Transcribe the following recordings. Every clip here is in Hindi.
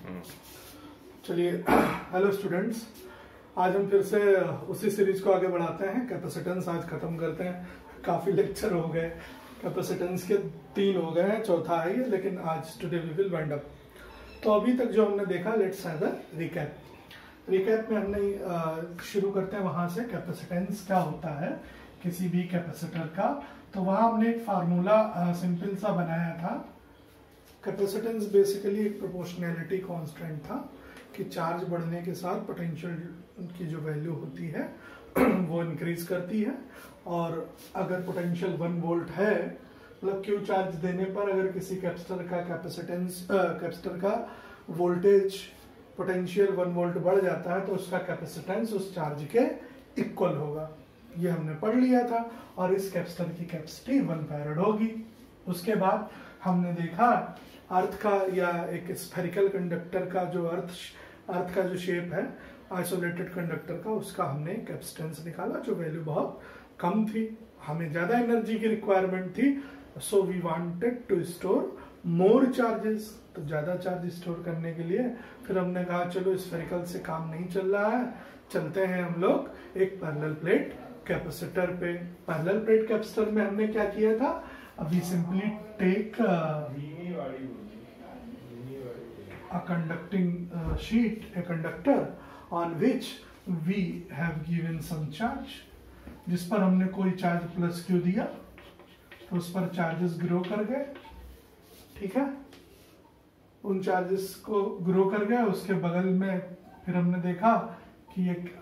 चलिए, हेलो स्टूडेंट्स, आज हम फिर से उसी सीरीज को आगे बढ़ाते हैं। कैपेसिटेंस आज खत्म करते हैं। काफी लेक्चर हो गए, कैपेसिटेंस के 3 हो गए हैं, चौथा है ये, लेकिन आज today we will wind up. तो अभी तक जो हमने देखा, लेट्स हैव अ रिकैप में हमने शुरू करते हैं वहां से। कैपेसिटेंस क्या होता है किसी भी कैपेसिटर का, तो वहां हमने एक फार्मूला सिंपल सा बनाया था। कैपेसिटेंस बेसिकली एक प्रोपोर्शनैलिटी कांस्टेंट था कि चार्ज बढ़ने के साथ पोटेंशियल की जो वैल्यू होती है वो इंक्रीज करती है, और अगर पोटेंशियल 1 वोल्ट है, मतलब क्यू चार्ज देने पर अगर किसी कैपेसिटर का वोल्टेज पोटेंशियल 1 वोल्ट बढ़ जाता है तो उसका कैपेसिटेंस उस चार्ज के इक्वल होगा। ये हमने पढ़ लिया था। और इस कैपेसिटर की कैपेसिटी 1 फैराड होगी। उसके बाद हमने देखा अर्थ का या एक स्फेरिकल कंडक्टर का जो अर्थ का जो शेप है आइसोलेटेड कंडक्टर का, उसका हमने कैपेसिटेंस निकाला जो वैल्यू बहुत कम थी। हमें ज्यादा एनर्जी की रिक्वायरमेंट थी, so we wanted to store more charges. तो ज्यादा चार्ज स्टोर करने के लिए फिर हमने कहा चलो स्फेरिकल से काम नहीं चल रहा है, चलते हैं हम लोग एक पैरेलल प्लेट कैपेसिटर पे। पैरेलल प्लेट कैपेसिटर में हमने क्या किया था, अभी simply take a conducting sheet, a conductor on which we have given some charge, जिस पर हमने कोई चार्ज प्लस क्यू दिया तो उस पर चार्जेस ग्रो कर गए। ठीक है, उन चार्जेस को ग्रो कर गए। उसके बगल में फिर हमने देखा कि एक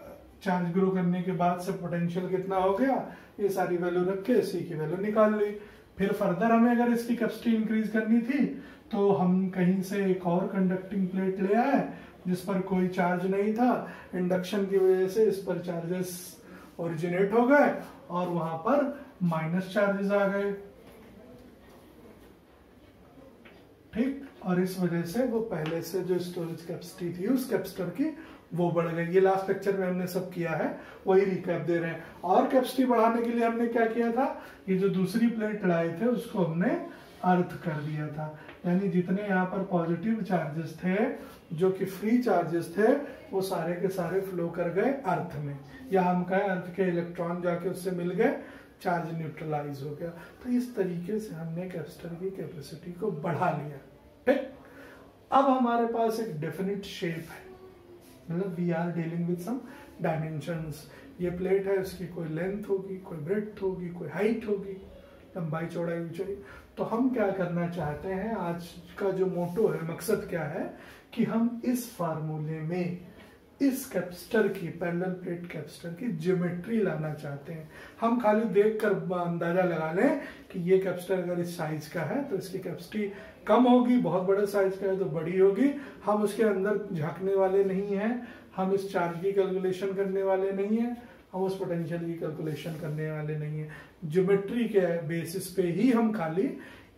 चार्ज ग्रो करने के बाद से पोटेंशियल कितना हो गया, ये सारी वैल्यू रख के सी की वैल्यू निकाल ली। फिर फर्दर हमें अगर इसकी कैपेसिटी इंक्रीज करनी थी तो हम कहीं से एक और कंडक्टिंग प्लेट ले आए जिस पर कोई चार्ज नहीं था। इंडक्शन की वजह से इस पर चार्जेस ओरिजिनेट हो गए और वहां पर माइनस चार्जेस आ गए। ठीक, और इस वजह से वो पहले से जो स्टोरेज कैपेसिटी थी उस कैपेसिटर की वो बढ़ गई। ये लास्ट लेक्चर में हमने सब किया है, वही रिकैप दे रहे हैं। और कैपेसिटी बढ़ाने के लिए हमने क्या किया था, ये जो दूसरी प्लेट लाए थे उसको हमने अर्थ कर दिया था। यानी जितने यहाँ पर पॉजिटिव चार्जेस थे जो कि फ्री चार्जेस थे वो सारे के सारे फ्लो कर गए अर्थ में, या हम कहें अर्थ के इलेक्ट्रॉन जाके उससे मिल गए, चार्ज न्यूट्रलाइज हो गया। तो इस तरीके से हमने कैपेसिटर की कैपेसिटी को बढ़ा लिया। ठीक, अब हमारे पास एक डेफिनेट शेप है, मतलब we are dealing with some dimensions. ये प्लेट है, इसकी कोई लेंथ होगी, कोई ब्रेड्थ होगी, कोई हाइट होगी, लंबाई चौड़ाई ऊंचाई। तो हम क्या करना चाहते हैं, आज का जो मोटो है, मकसद क्या है कि हम इस फार्मूले में इस कैपेसिटर की, पैरेलल प्लेट कैपेसिटर की ज्योमेट्री लाना चाहते हैं। हम खाली देखकर अंदाजा लगा लें कि ये कैपेसिटर अगर इस साइज का है तो इसकी कैपेसिटी कम होगी, बहुत बड़े साइज का है तो बड़ी होगी। हम उसके अंदर झांकने वाले नहीं हैं, हम इस चार्ज की कैलकुलेशन करने वाले नहीं हैं, हम उस पोटेंशियल की कैलकुलेशन करने वाले नहीं है। ज्योमेट्री के बेसिस पे ही हम खाली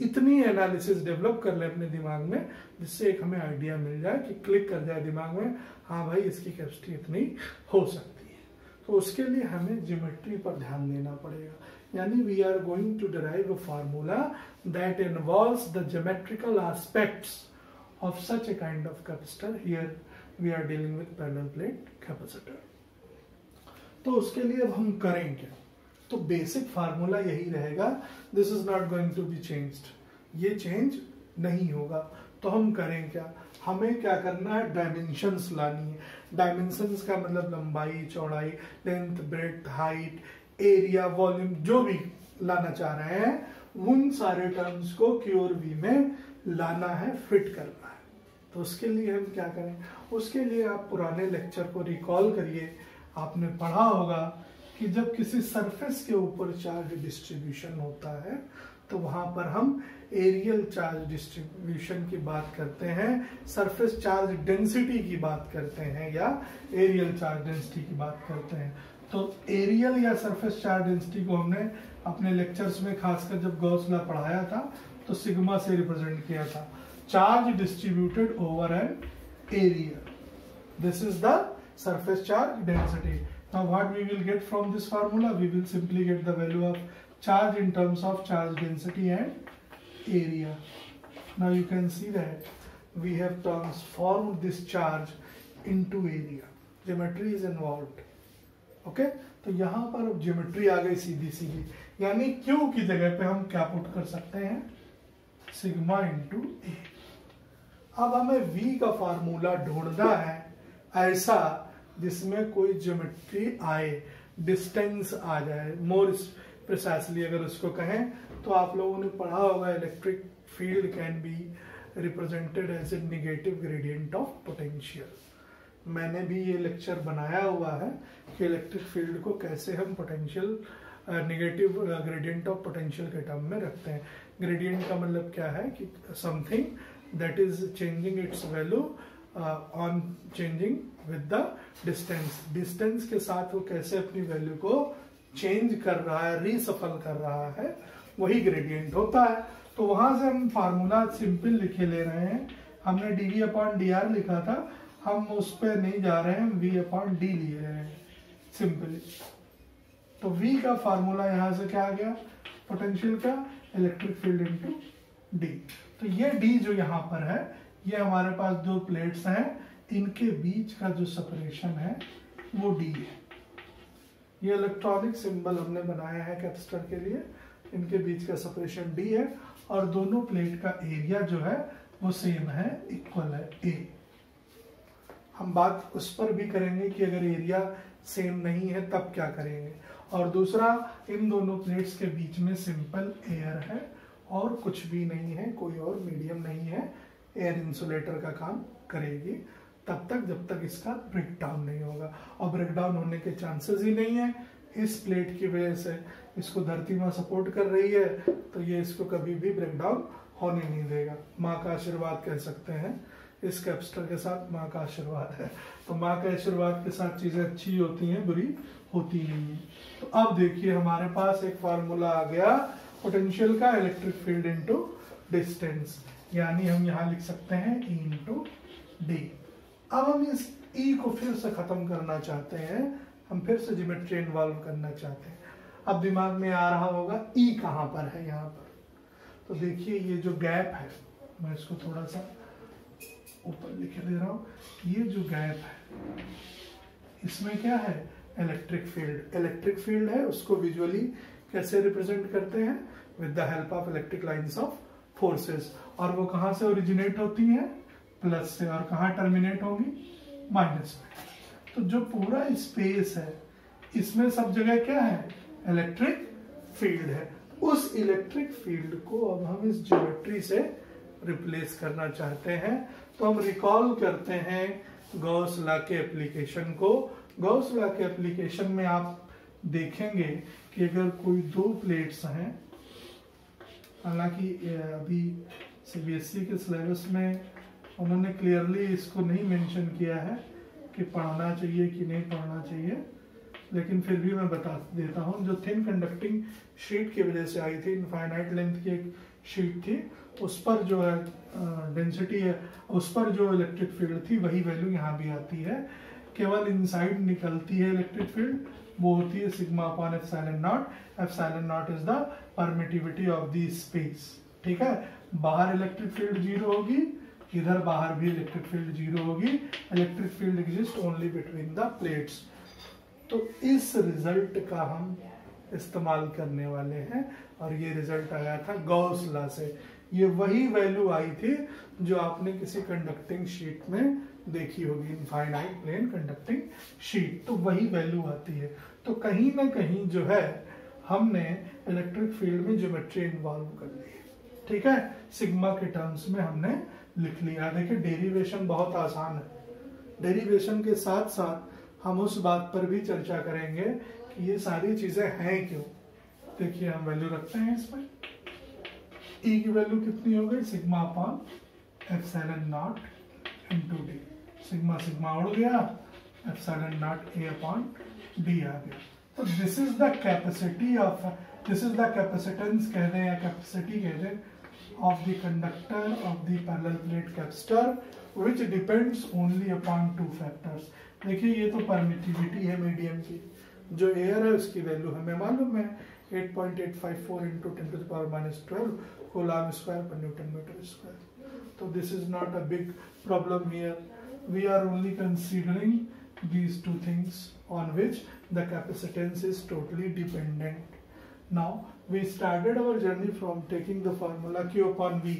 इतनी एनालिसिस डेवलप कर ले अपने दिमाग में, जिससे एक हमें आइडिया मिल जाए कि क्लिक कर जाए दिमाग में, हाँ भाई इसकी कैपेसिटी इतनी हो सकती है। तो उसके लिए हमें ज्योमेट्री पर ध्यान देना पड़ेगा। यानी we are going to derive a formula that involves the geometrical aspects of such a kind of capacitor. Here we are dealing with parallel plate capacitor. तो उसके लिए अब हम करें क्या, तो बेसिक फार्मूला यही रहेगा, this is not going to be changed, ये चेंज नहीं होगा। तो हम करें क्या, हमें क्या करना है, डायमेंशंस लानी है। डायमेंशंस का मतलब लंबाई चौड़ाई, length breadth height area volume, जो भी लाना चाह रहे हैं उन सारे टर्म्स को क्यू और वी में लाना है, फिट करना है। तो उसके लिए हम क्या करें, उसके लिए आप पुराने लेक्चर को रिकॉल करिए। आपने पढ़ा होगा कि जब किसी सरफेस के ऊपर चार्ज डिस्ट्रीब्यूशन होता है तो वहां पर हम एरियल चार्ज डिस्ट्रीब्यूशन की बात करते हैं, सरफेस चार्ज डेंसिटी की बात करते हैं, या एरियल चार्ज डेंसिटी की बात करते हैं। तो एरियल या सरफेस चार्ज डेंसिटी को हमने अपने लेक्चर्स में खासकर जब गॉस लॉ पढ़ाया था तो सिग्मा से रिप्रेजेंट किया था, charge distributed over an area. This is the surface charge density. Now what we will get from this formula, we will simply get the value of charge in terms of charge density and area. Now you can see that we have transformed this charge into area. Geometry is involved. Okay तो यहाँ पर अब ज्योमेट्री आ गई सीधी सीधी, यानी Q की जगह पे हम क्या पुट कर सकते हैं, सिग्मा इंटू ए। अब हमें V का फार्मूला ढूंढना है ऐसा जिसमें कोई ज्योमेट्री आए, डिस्टेंस आ जाए। मोर प्रिसाइसली अगर उसको कहें तो आप लोगों ने पढ़ा होगा electric field can be represented as a negative gradient of potential. मैंने भी ये लेक्चर बनाया हुआ है कि इलेक्ट्रिक फील्ड को कैसे हम potential negative gradient of potential के टर्म में रखते हैं। ग्रेडियंट का मतलब क्या है कि something that is changing it's value on changing with the distance. Distance के साथ वो कैसे अपनी वैल्यू को चेंज कर रहा है, रीसफल कर रहा है, वही ग्रेडियंट होता है। तो वहां से हम फार्मूला सिंपल लिखे ले रहे हैं। हमने dv अपॉन dr लिखा था, हम उस पर नहीं जा रहे हैं, v अपॉन d लिए रहे हैं सिंपली। तो v का फार्मूला यहां से क्या आ गया, पोटेंशियल का इलेक्ट्रिक फील्ड इनटू d। तो ये d जो यहाँ पर है, ये हमारे पास दो प्लेट्स हैं, इनके बीच का जो सेपरेशन है वो d है। ये इलेक्ट्रॉनिक सिंबल हमने बनाया है कैपेसिटर के लिए, इनके बीच का सेपरेशन d है और दोनों प्लेट का एरिया जो है वो सेम है, इक्वल है a। हम बात उस पर भी करेंगे कि अगर एरिया सेम नहीं है तब क्या करेंगे। और दूसरा, इन दोनों प्लेट्स के बीच में सिंपल एयर है और कुछ भी नहीं है, कोई और मीडियम नहीं है, एयर इंसुलेटर का काम करेगी तब तक जब तक इसका ब्रेकडाउन नहीं होगा। और ब्रेकडाउन होने के चांसेस ही नहीं है इस प्लेट की वजह से। इसको धरती माँ सपोर्ट कर रही है तो ये इसको कभी भी ब्रेकडाउन होने नहीं देगा। माँ का आशीर्वाद कह सकते हैं, इस कैपेसिटर के साथ माँ का आशीर्वाद है। तो माँ के आशीर्वाद के साथ चीजें अच्छी होती हैं, बुरी होती नहीं है। तो अब देखिए हमारे पास एक फार्मूला आ गया पोटेंशियल का, इलेक्ट्रिक फील्ड इनटू डिस्टेंस, यानी हम यहाँ लिख सकते हैं E इंटू डी। अब हम इस E को फिर से खत्म करना चाहते हैं, हम फिर से ज्योमेट्री इन्वॉल्व करना चाहते हैं। अब दिमाग में आ रहा होगा E कहाँ पर है, यहाँ पर। तो देखिए ये जो गैप है, मैं इसको थोड़ा सा ऊपर लिख दे रहा हूँ, ये जो गैप है इसमें क्या है, इलेक्ट्रिक फील्ड। इलेक्ट्रिक फील्ड है, उसको विजुअली कैसे रिप्रेजेंट करते हैं, with the help of electric lines of forces. और वो कहाँ से ओरिजिनेट होती है, प्लस से, और कहाँ टर्मिनेट होंगी, माइनस में। तो जो पूरा स्पेस है इसमें सब जगह क्या है, इलेक्ट्रिक फील्ड है। उस इलेक्ट्रिक फील्ड को अब हम इस ज्योमेट्री से रिप्लेस करना चाहते हैं। तो हम रिकॉल करते हैं गॉस लॉ के एप्लीकेशन को। गॉस लॉ के एप्लीकेशन में आप देखेंगे कि अगर कोई दो प्लेट्स हैं, हालांकि अभी सीबीएसई के सिलेबस में उन्होंने क्लियरली इसको नहीं मेंशन किया है कि पढ़ना चाहिए कि नहीं पढ़ना चाहिए, लेकिन फिर भी मैं बता देता हूँ। जो थिन कंडक्टिंग शीट की वजह से आई थी, इनफाइनाइट लेंथ की एक शीट थी, उस पर जो है डेंसिटी है, उस पर जो इलेक्ट्रिक फील्ड थी वही वैल्यू यहाँ भी आती है। केवल इनसाइड निकलती है इलेक्ट्रिक फील्ड, वो होती है sigma upon epsilon not. Epsilon not is the permittivity of the space, ठीक है। बाहर इलेक्ट्रिक फील्ड जीरो होगी, इधर बाहर भी इलेक्ट्रिक फील्ड जीरो होगी। Electric field exist only between the plates. तो इस रिजल्ट का हम इस्तेमाल करने वाले हैं और ये रिजल्ट आया था गॉस लॉ से। ये वही वैल्यू आई थी जो आपने किसी कंडक्टिंग शीट में देखी होगी, इनफाइनाइट प्लेन कंडक्टिंग शीट, तो वही वैल्यू आती है। तो कहीं ना कहीं जो है हमने इलेक्ट्रिक फील्ड में ज्योमेट्री इन्वॉल्व कर ली, ठीक है। सिग्मा के टर्म्स में हमने लिख लिया। देखिए डेरिवेशन बहुत आसान है। डेरिवेशन के साथ साथ हम उस बात पर भी चर्चा करेंगे कि ये सारी चीजें हैं क्यों। देखिए हम वैल्यू रखते हैं इसमें, E की वैल्यू कितनी हो गई, sigma upon epsilon not into D. Sigma sigma उड़ गया, epsilon not A upon D आ गया। तो this is the capacity of, this is the capacitance कह दें या कैपेसिटी कह दें of the conductor of the parallel plate capacitor which depends only upon two factors। देखिए ये तो परमिटिविटी है मीडियम की, जो एयर है उसकी वैल्यू हमें मालूम है 8.854 × 10⁻⁻12 कूलम स्क्वायर पर न्यूटन मीटर स्क्वायर। तो this is not a big problem here. We are only considering these two things on which the capacitance is totally dependent. Now we started our journey from taking the formula Q upon V,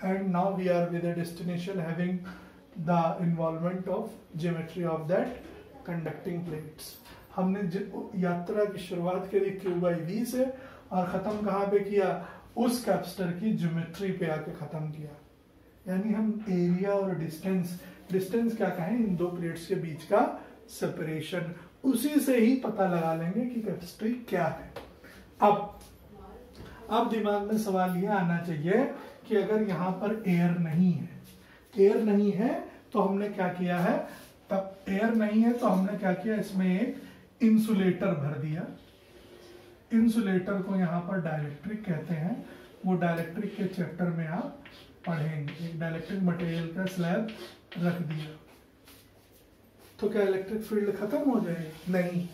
and now we are with a destination having the involvement of geometry of that conducting plates. हमने यात्रा की शुरुआत करी Q by V से और ख़त्म कहाँ पे किया? उस कैपेसिटर की ज्योमेट्री पे आके ख़त्म किया. यानी हम एरिया और डिस्टेंस क्या कहें, इन दो प्लेट्स के बीच का सेपरेशन, उसी से ही पता लगा लेंगे कि कैपेसिटी क्या है. अब दिमाग में सवाल ये आना चाहिए कि अगर यहाँ पर एयर नहीं है तो हमने क्या किया है, तब एयर नहीं है तो हमने क्या किया, इसमें एक इंसुलेटर भर दिया. इंसुलेटर को यहाँ पर डाइलेक्ट्रिक कहते हैं. वो डाइलेक्ट्रिक के चैप्टर में आप पढ़ेंगे. एक डाइलेक्ट्रिक मटेरियल का स्लैब रख दिया तो क्या इलेक्ट्रिक फील्ड खत्म हो जाएगी? नहीं,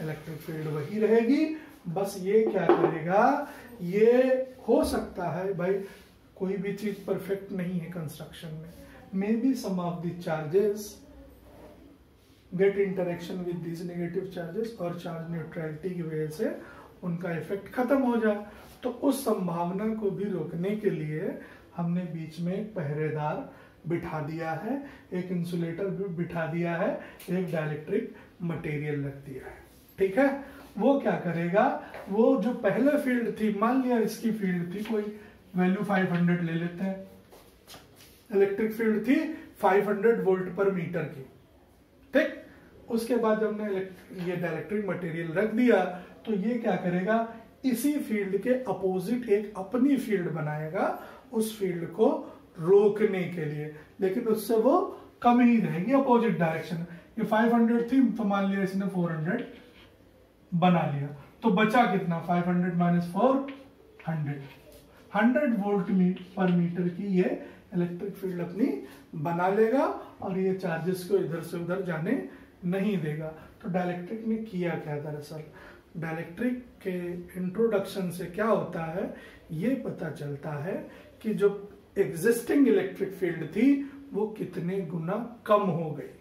इलेक्ट्रिक फील्ड वही रहेगी. बस ये क्या करेगा, ये हो सकता है भाई कोई भी चीज परफेक्ट नहीं है कंस्ट्रक्शन में. May be some of the charges get interaction with this negative charges और चार्ज न्यूट्रलिटी की वजह से उनका इफेक्ट खत्म हो जाए. तो उस संभावना को भी रोकने के लिए हमने बीच में एक पहरेदार बिठा दिया है, एक इंसुलेटर भी बिठा दिया है, एक डाइलेक्ट्रिक मटेरियल रख दिया है. ठीक है, वो क्या करेगा, वो जो पहले फील्ड थी, मान लिया इसकी फील्ड थी कोई वैल्यू 500 ले लेते हैं. इलेक्ट्रिक फील्ड थी 500 वोल्ट पर मीटर की. ठीक, उसके बाद जब हमने ये डाइलेक्ट्रिक मटेरियल रख दिया तो ये क्या करेगा, इसी फील्ड के अपोजिट एक अपनी फील्ड बनाएगा उस फील्ड को रोकने के लिए, लेकिन उससे वो कम ही रहेगी अपोजिट डायरेक्शन. ये 500 थी तो मान लिया इसने 400 बना लिया, तो बचा कितना, 500 माइनस 400, 100 वोल्ट पर मीटर की ये इलेक्ट्रिक फील्ड अपनी बना लेगा और ये चार्जेस को इधर से उधर जाने नहीं देगा. तो डाइलेक्ट्रिक ने किया क्या, दरअसल डाइलेक्ट्रिक के इंट्रोडक्शन से क्या होता है, ये पता चलता है कि जो एग्जिस्टिंग इलेक्ट्रिक फील्ड थी वो कितने गुना कम हो गई.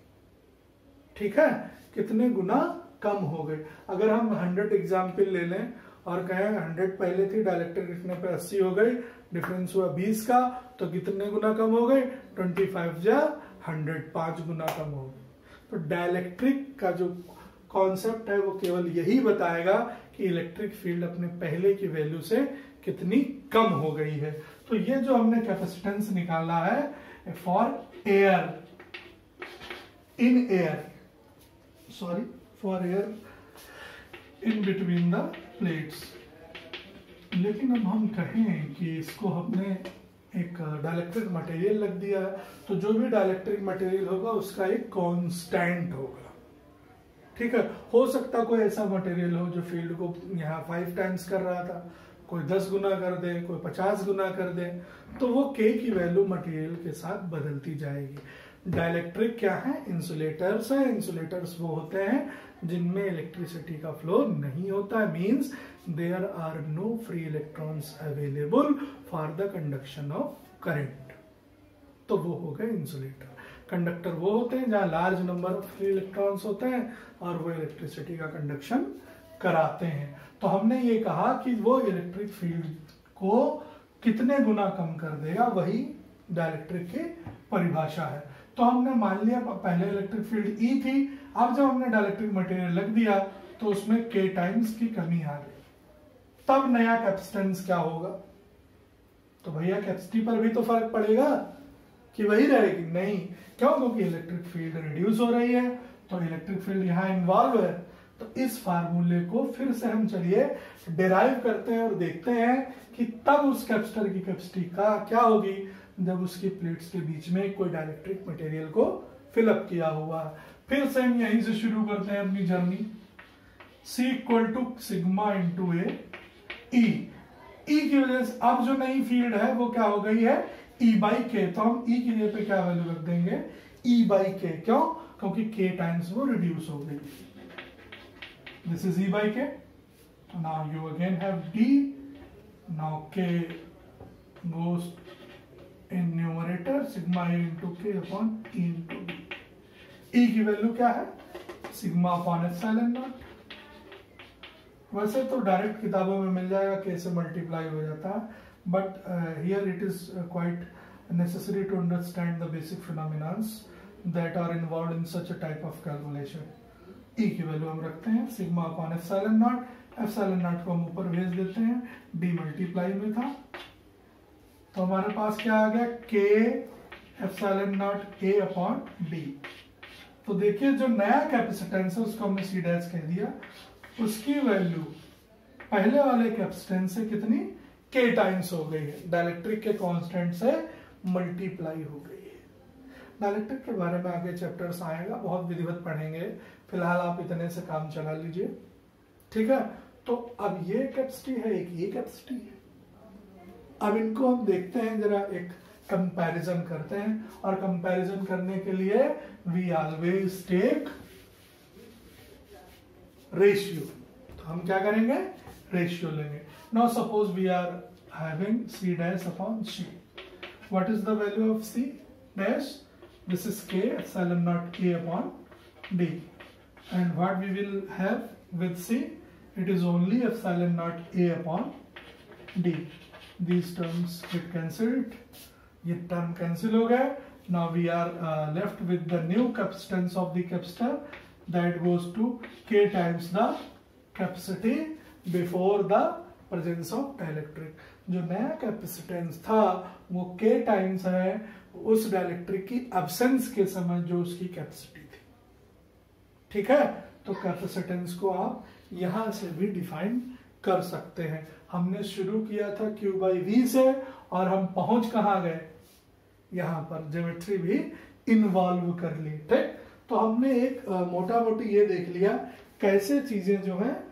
ठीक है, कितने गुना कम हो गई. अगर हम 100 एग्जाम्पल ले लें और कहें 100 पहले थी, डाइलेक्ट्रिक रखने पे 80 हो गई, डिफरेंस हुआ 20 का, तो कितने गुना कम हो गई, 25 जा 100, 5 गुना कम हो गई. तो डाइलेक्ट्रिक का जो कॉन्सेप्ट है वो केवल यही बताएगा कि इलेक्ट्रिक फील्ड अपने पहले की वैल्यू से कितनी कम हो गई है. तो ये जो हमने कैपेसिटेंस निकाला है for air in between the plates. लेकिन अब हम कहें कि इसको हमने एक डाइलेक्ट्रिक मटेरियल लग दिया है, तो जो भी डाइलेक्ट्रिक मटेरियल होगा उसका एक कांस्टेंट होगा. ठीक है, हो सकता कोई ऐसा मटेरियल हो जो फील्ड को यहाँ 5 टाइम्स कर रहा था, कोई 10 गुना कर दे, कोई 50 गुना कर दे, तो वो K की वैल्यू मटेरियल के साथ बदलती जाएगी. डाइलेक्ट्रिक क्या है, इंसुलेटर्स है. इंसुलेटर्स वो होते हैं जिनमें इलेक्ट्रिसिटी का फ्लो नहीं होता है, means there are no free electrons available for the conduction of current. तो वो हो गए इंसुलेटर. कंडक्टर वो होते हैं जहां large number of free electrons होते हैं और वो इलेक्ट्रिसिटी का कंडक्शन कराते हैं. तो हमने ये कहा कि वो इलेक्ट्रिक फील्ड को कितने गुना कम कर देगा, वही डाइलेक्ट्रिक की परिभाषा है. तो हमने मान लिया पहले इलेक्ट्रिक फील्ड E थी, अब जब हमने डाइलेक्ट्रिक मटेरियल लग दिया तो उसमें K टाइम्स की कमी आ गई. तब नया कैपेसिटेंस क्या होगा, तो भैया कैपेसिटी पर भी तो फर्क पड़ेगा कि वही रहेगी. नहीं, क्यों, क्योंकि इलेक्ट्रिक फील्ड रिड्यूस हो रही है, तो इलेक्ट्रिक फील्ड यहाँ इन्वॉल्व है. तो इस फार्मूले को फिर से हम चलिए डिराइव करते हैं और देखते हैं कि तब उस कैपेसिटर की कैपेसिटी का क्या होगी जब उसकी प्लेट्स के बीच में कोई डाइलेक्ट्रिक मटेरियल को फिलअप किया हुआ. फिर से हम यहीं से शुरू करते हैं अपनी journey. C equal to sigma into A E. E की वजह से अब जो नई फील्ड है वो क्या हो गई है, E बाई के. तो हम E की जगह पे क्या वैल्यू रख देंगे, E बाई के. क्यों, क्योंकि K टाइम्स वो रिड्यूस हो गई. This is E by K. Now you again have D. Now K goes in numerator sigma A into के अपॉन ई इंटू बी। ई की वैल्यू क्या है? Sigma upon epsilon not. वैसे तो डायरेक्ट किताबों में मिल जाएगा, के से मल्टीप्लाई हो जाता है, but here it is quite necessary to understand the basic phenomena that are involved in such a type of calculation. E की वैल्यू हम रखते हैं sigma upon epsilon not. Epsilon not को हम ऊपर भेज देते हैं, डी मल्टीप्लाई में था, तो हमारे पास क्या आ गया? के epsilon not A upon D. तो देखिए जो नया कैपेसिटेंस है उसको हमने सी डैश कह दिया, उसकी वैल्यू पहले वाले कैपेसिटेंस से कितनी? के टाइम्स हो गई है, डाइलेक्ट्रिक के कांस्टेंट से मल्टीप्लाई हो गई है। डाइलेक्ट्रिक के बारे में आगे चैप्टर्स आएगा, बहुत विधिवत पढ़ेंगे, फिलहाल आप इतने से काम चला लीजिए, ठीक है। तो अब ये कैपेसिटी है, एक ये कैपेसिटी है। अब इनको हम देखते हैं, जरा एक कंपैरिजन करते हैं, और कंपैरिजन करने के लिए वी ऑलवेज टेक रेशियो। तो हम क्या करेंगे? रेशियो लेंगे। Now suppose we are having C dash upon C. What is the value of C dash? This is K epsilon naught K upon D. And what we will have with C? It is only epsilon naught A upon D. These terms get cancelled. ये term cancel हो गए. Now we are left with the new capacitance of the capacitor that goes to K times the capacity before the presence of dielectric. जो नया कैपेसिटेंस था वो के टाइम्स है उस डाइलेक्ट्रिक की एब्सेंस के समय जो उसकी कैपेसिटी थी, ठीक है। तो कैपेसिटेंस को आप यहां से भी डिफाइन कर सकते हैं। हमने शुरू किया था Q बाई V से, और हम पहुंच कहां गए? यहां पर ज्योमेट्री भी इन्वॉल्व कर ली, ठीक। तो हमने एक मोटा मोटी ये देख लिया कैसे चीजें जो है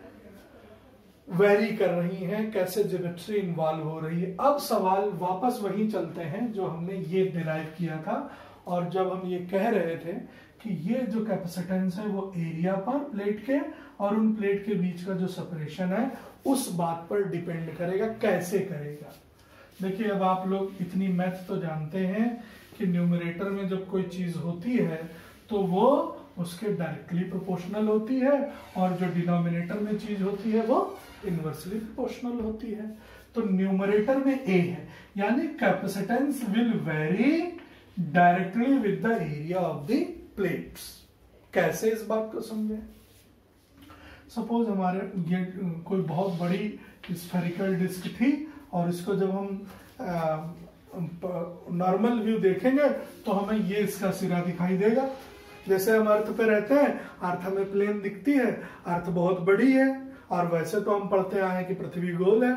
वेरी कर रही हैं, कैसे ज्योमेट्री इन्वॉल्व हो रही है। अब सवाल वापस वहीं चलते हैं जो हमने ये डिराइव किया था, और जब हम ये कह रहे थे कि ये जो कैपेसिटेंस है वो एरिया पर प्लेट के और उन प्लेट के बीच का जो सेपरेशन है उस बात पर डिपेंड करेगा। कैसे करेगा? देखिए, अब आप लोग इतनी मैथ तो जानते हैं कि न्यूमरेटर में जब कोई चीज होती है तो वो उसके डायरेक्टली प्रोपोर्शनल होती है, और जो डिनोमिनेटर में चीज होती है वो इनवर्सली प्रोपोर्शनल होती है। तो न्यूमरेटर में ए है, यानी capacitance will very directly with the area of the plates. कैसे इस बात को समझे? सपोज हमारे ये कोई बहुत बड़ी स्फेरिकल डिस्क थी, और इसको जब हम नॉर्मल व्यू देखेंगे तो हमें ये इसका सिरा दिखाई देगा। जैसे हम अर्थ पे रहते हैं, अर्थ हमें प्लेन दिखती है, अर्थ बहुत बड़ी है, और वैसे तो हम पढ़ते आए कि पृथ्वी गोल है,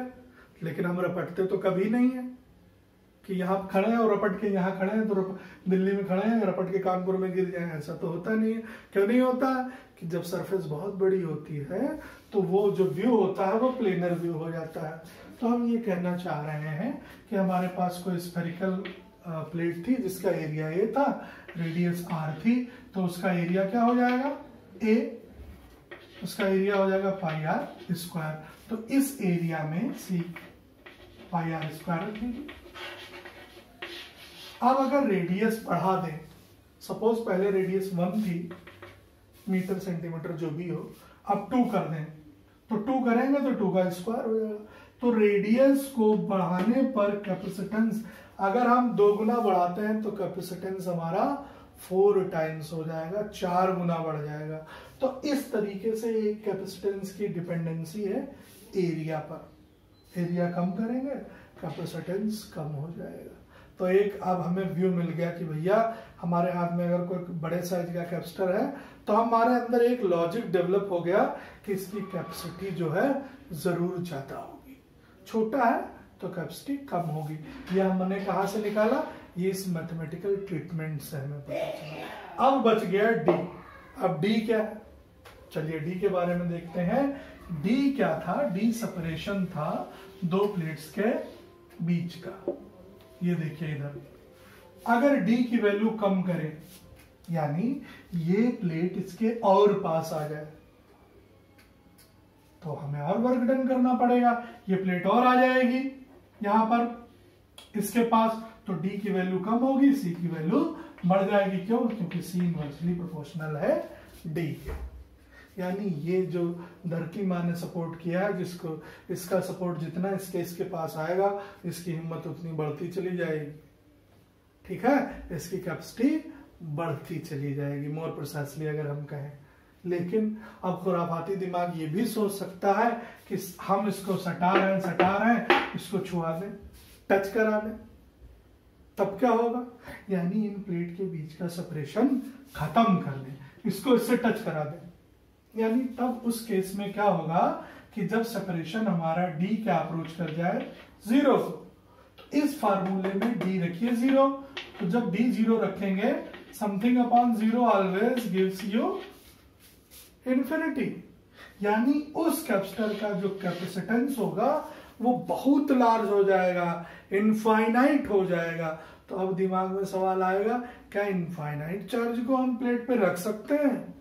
लेकिन हम रपटते तो कभी नहीं है कि यहाँ खड़े हैं और रपट के यहाँ खड़े हैं, तो दिल्ली में खड़े हैं रपट के कानपुर में गिर जाए, ऐसा तो होता नहीं है। क्यों नहीं होता? कि जब सरफेस बहुत बड़ी होती है तो वो जो व्यू होता है वो प्लेनर व्यू हो जाता है। तो हम ये कहना चाह रहे हैं कि हमारे पास कोई स्फेरिकल प्लेट थी जिसका एरिया ए था, रेडियस आर थी, तो उसका एरिया क्या हो जाएगा? ए। उसका एरिया हो जाएगा पाई आर स्क्वायर। तो इस एरिया में सी पाई आर स्क्वायर रखेंगे। अब अगर रेडियस बढ़ा दें, सपोज पहले रेडियस 1 थी, मीटर सेंटीमीटर जो भी हो, अब 2 कर दें, तो 2 करेंगे तो 2 का स्क्वायर हो जाएगा। तो रेडियस को बढ़ाने पर कैपेसिटेंस अगर हम 2 गुना बढ़ाते हैं तो कैपेसिटेंस हमारा 4 टाइम्स हो जाएगा, 4 गुना बढ़ जाएगा। तो इस तरीके से एक कैपेसिटेंस की डिपेंडेंसी है एरिया पर। एरिया कम करेंगे कैपेसिटेंस कम हो जाएगा। तो एक अब हमें व्यू मिल गया कि भैया हमारे हाथ में अगर कोई बड़े साइज का कैपेसिटर है तो हमारे अंदर एक लॉजिक डेवलप हो गया कि इसकी कैपेसिटी जो है जरूर ज्यादा होगी, छोटा है तो कैपेसिटी कम होगी। यह हमने कहां से निकाला? ये इस मैथमेटिकल ट्रीटमेंट से हमें पता चला। अब बच गया डी। अब डी क्या है? चलिए डी के बारे में देखते हैं। डी क्या था? डी सेपरेशन था 2 प्लेट्स के बीच का। ये देखिए इधर, अगर डी की वैल्यू कम करें, यानी ये प्लेट इसके और पास आ जाए, तो हमें और वर्क डन करना पड़ेगा। ये प्लेट और आ जाएगी यहां पर इसके पास, तो डी की वैल्यू कम होगी, सी की वैल्यू बढ़ जाएगी। क्यों? क्योंकि सी इनवर्सली प्रोपोर्शनल है डी के। यानी ये जो धरती माँ ने सपोर्ट किया है, जिसको इसका सपोर्ट जितना इसके पास आएगा, इसकी हिम्मत उतनी बढ़ती चली जाएगी। ठीक है, इसकी कैपेसिटी बढ़ती चली जाएगी, मोर प्रिसाइसली अगर हम कहें। लेकिन अब खुराफाती दिमाग ये भी सोच सकता है कि हम इसको सटा रहे हैं, इसको छुआ दें, टच करा दें, तब क्या होगा? यानी इन प्लेट के बीच का सेपरेशन खत्म कर दें, इसको इससे टच करा दें। यानी तब उस केस में क्या होगा कि जब सेपरेशन हमारा डी क्या अप्रोच कर जाए 0 को, तो इस फार्मूले में डी रखिए 0। तो जब डी 0 रखेंगे, something upon 0 always gives you infinity. यानी उस कैपेसिटर का जो कैपेसिटेंस होगा वो बहुत लार्ज हो जाएगा, इनफाइनाइट हो जाएगा। तो अब दिमाग में सवाल आएगा, क्या इनफाइनाइट चार्ज को हम प्लेट पे रख सकते हैं?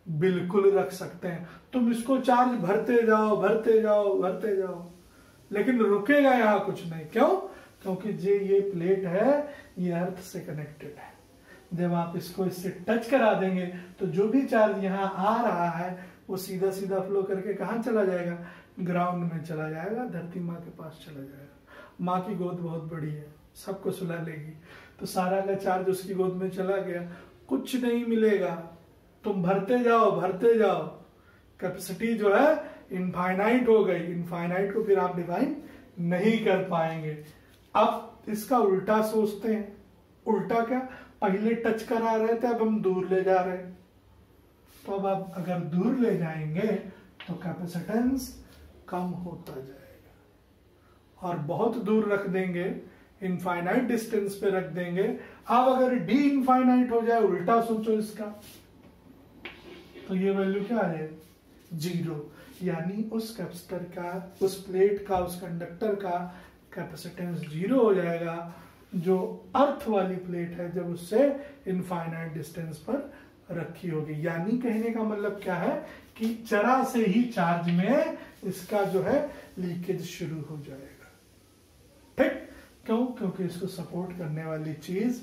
बिल्कुल रख सकते हैं। तुम इसको चार्ज भरते जाओ, भरते जाओ, भरते जाओ, लेकिन रुकेगा यहां कुछ नहीं। क्यों? क्योंकि ये प्लेट है, ये अर्थ से कनेक्टेड है। जब आप इसको इससे टच करा देंगे तो जो भी चार्ज यहाँ आ रहा है वो सीधा सीधा फ्लो करके कहाँ चला जाएगा? ग्राउंड में चला जाएगा, धरती माँ के पास चला जाएगा। माँ की गोद बहुत बड़ी है, सबको सुला लेगी। तो सारा का चार्ज उसकी गोद में चला गया, कुछ नहीं मिलेगा। तुम भरते जाओ, भरते जाओ, कैपेसिटी जो है इनफाइनाइट हो गई। इनफाइनाइट को फिर आप डिफाइन नहीं कर पाएंगे। अब इसका उल्टा सोचते हैं। उल्टा क्या? पहले टच करा रहे थे, अब हम दूर ले जा रहे हैं। तो अब आप अगर दूर ले जाएंगे तो कैपेसिटेंस कम होता जाएगा, और बहुत दूर रख देंगे, इनफाइनाइट डिस्टेंस पे रख देंगे। अब अगर डी इनफाइनाइट हो जाए, उल्टा सोचो इसका, तो ये वैल्यू क्या आ जाएगी? 0। यानी उस कैपेसिटर का, उस प्लेट का, उस कंडक्टर का कैपेसिटेंस 0 हो जाएगा। जो अर्थ वाली प्लेट है, जब उससे इनफाइनाइट डिस्टेंस पर रखी होगी। यानी कहने का मतलब क्या है कि जरा से ही चार्ज में इसका जो है लीकेज शुरू हो जाएगा। ठीक? क्यों? क्योंकि इसको सपोर्ट करने वाली चीज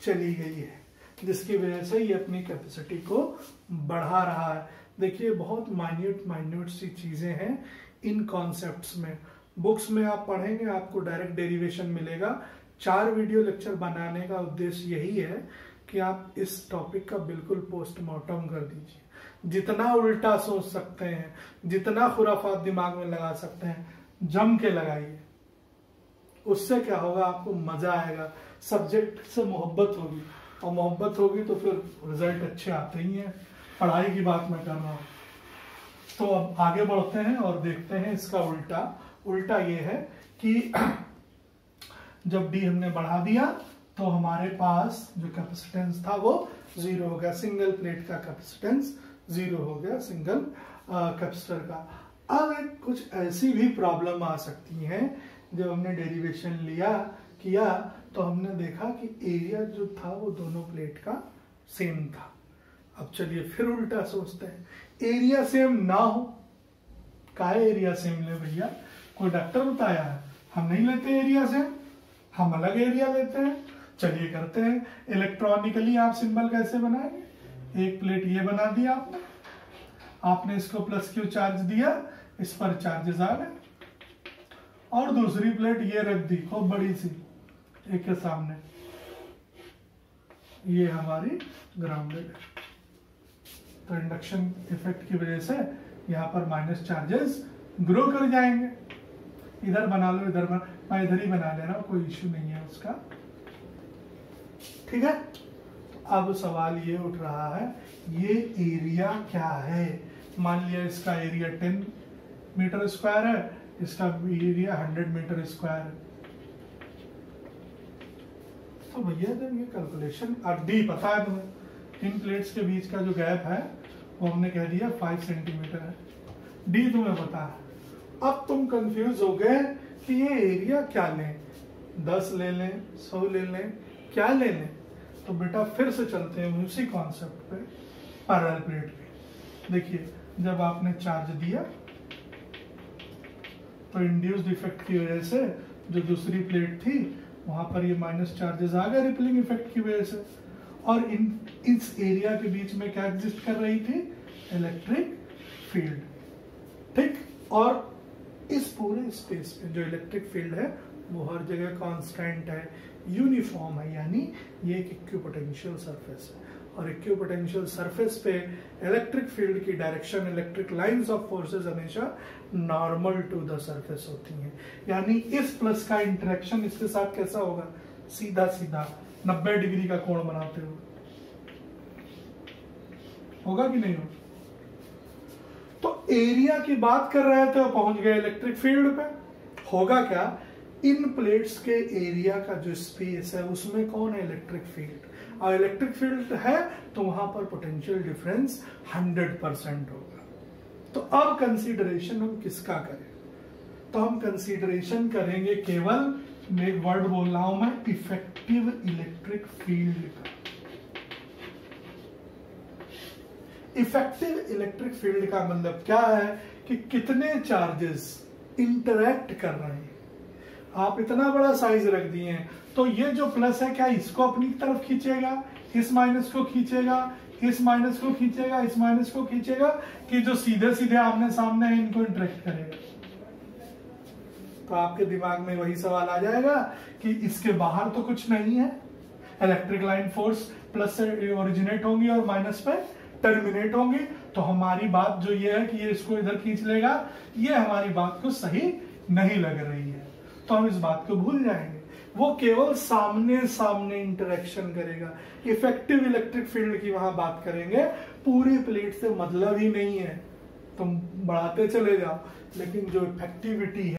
चली गई है, जिसकी वजह से ये अपनी कैपेसिटी को बढ़ा रहा है। देखिए, बहुत माइन्यूट सी चीजें हैं इन कॉन्सेप्ट्स में। बुक्स में आप पढ़ेंगे, आपको डायरेक्ट डेरिवेशन मिलेगा। 4 वीडियो लेक्चर बनाने का उद्देश्य यही है कि आप इस टॉपिक का बिल्कुल पोस्टमार्टम कर दीजिए। जितना उल्टा सोच सकते हैं, जितना खुराफात दिमाग में लगा सकते हैं, जम के लगाइए। उससे क्या होगा? आपको मजा आएगा, सब्जेक्ट से मोहब्बत होगी, और मोहब्बत होगी तो फिर रिजल्ट अच्छे आते ही हैं। पढ़ाई की बात मैं कर रहा हूँ। तो अब आगे बढ़ते हैं और देखते हैं इसका उल्टा। उल्टा ये है कि जब डी हमने बढ़ा दिया तो हमारे पास जो कैपेसिटेंस था वो 0 हो गया। सिंगल प्लेट का कैपेसिटेंस 0 हो गया, सिंगल कैपेसिटर का। अब एक कुछ ऐसी भी प्रॉब्लम आ सकती है। जब हमने डेरिवेशन किया तो हमने देखा कि एरिया जो था वो दोनों प्लेट का सेम था। अब चलिए फिर उल्टा सोचते हैं, एरिया सेम ना हो, काहे एरिया सेम ले भैया? कोई डॉक्टर बताया है? हम नहीं लेते एरिया सेम, हम अलग एरिया लेते हैं। चलिए करते हैं। इलेक्ट्रॉनिकली आप सिंबल कैसे बनाएंगे? एक प्लेट ये बना दिया आपने इसको प्लस क्यू चार्ज दिया, इस पर चार्जेस आ गए, और दूसरी प्लेट ये रख दी खूब बड़ी सी एक के सामने, ये हमारी ग्राउंडेड है। तो इंडक्शन इफेक्ट की वजह से यहाँ पर माइनस चार्जेस ग्रो कर जाएंगे। इधर बना लो, इधर मैं इधर ही बना ले रहा हूं, कोई इश्यू नहीं है उसका। ठीक है? तो अब सवाल ये उठ रहा है, ये एरिया क्या है? मान लिया इसका एरिया 10 मीटर स्क्वायर है, इसका एरिया 100 मीटर स्क्वायर है। तो भैया जब ये कैलकुलेशन, डी पता है तुम्हें, इन प्लेट्स के बीच का जो गैप है वो हमने कह दिया 5 सेंटीमीटर है। डी तुम्हें पता है। अब तुम कंफ्यूज हो गए कि ये एरिया क्या लें, 10 ले लें, 100 ले लें, क्या ले लें? तो बेटा फिर से चलते हैं उसी कॉन्सेप्ट पे, पैरेलल प्लेट पे। देखिए, जब आपने चार्ज दिया तो इंड्यूस्ड इफेक्ट की वजह से जो दूसरी प्लेट थी वहां पर ये माइनस चार्जेस आ गए रिपलिंग इफेक्ट की वजह से, और इस एरिया के बीच में क्या एग्जिस्ट कर रही थी, इलेक्ट्रिक फील्ड, ठीक। और इस पूरे स्पेस में जो इलेक्ट्रिक फील्ड है वो हर जगह कांस्टेंट है, यूनिफॉर्म है, यानी ये एक इक्विपोटेंशियल सरफेस है, और इक्विपोटेंशियल सरफेस पे इलेक्ट्रिक फील्ड की direction, electric lines of forces हमेशा नॉर्मल टू द सरफेस होती हैं। यानी इस प्लस का इंटरेक्शन इसके साथ कैसा होगा, सीधा सीधा 90 डिग्री का कोण बनाते हुए, होगा कि नहीं होगा। तो एरिया की बात कर रहे थे, पहुंच गए इलेक्ट्रिक फील्ड पे। होगा क्या, इन प्लेट्स के एरिया का जो स्पेस है उसमें कौन है, इलेक्ट्रिक फील्ड, और इलेक्ट्रिक फील्ड है तो वहां पर पोटेंशियल डिफरेंस 100% होगा। तो अब कंसीडरेशन हम किसका करें, तो हम कंसीडरेशन करेंगे केवल, एक वर्ड बोल रहा हूं मैं, इफेक्टिव इलेक्ट्रिक फील्ड का। इफेक्टिव इलेक्ट्रिक फील्ड का मतलब क्या है कि कितने चार्जेस इंटरैक्ट कर रहे हैं। आप इतना बड़ा साइज रख दिए हैं तो ये जो प्लस है क्या इसको अपनी तरफ खींचेगा, इस माइनस को खींचेगा, इस माइनस को खींचेगा, इस माइनस को खींचेगा, कि जो सीधे सीधे आमने सामने है इनको इंटरेक्ट करेगा। तो आपके दिमाग में वही सवाल आ जाएगा कि इसके बाहर तो कुछ नहीं है, इलेक्ट्रिक लाइन फोर्स प्लस से ओरिजिनेट होंगी और माइनस पे टर्मिनेट होंगी, तो हमारी बात जो ये है कि ये इसको इधर खींच लेगा, ये हमारी बात को सही नहीं लग रही है, तो हम इस बात को भूल जाएंगे। वो केवल सामने सामने इंटरेक्शन करेगा। इफेक्टिव इलेक्ट्रिक फील्ड की वहां बात करेंगे, पूरी प्लेट से मतलब ही नहीं है, तुम बढ़ाते चले जाओ, लेकिन जो इफेक्टिविटी है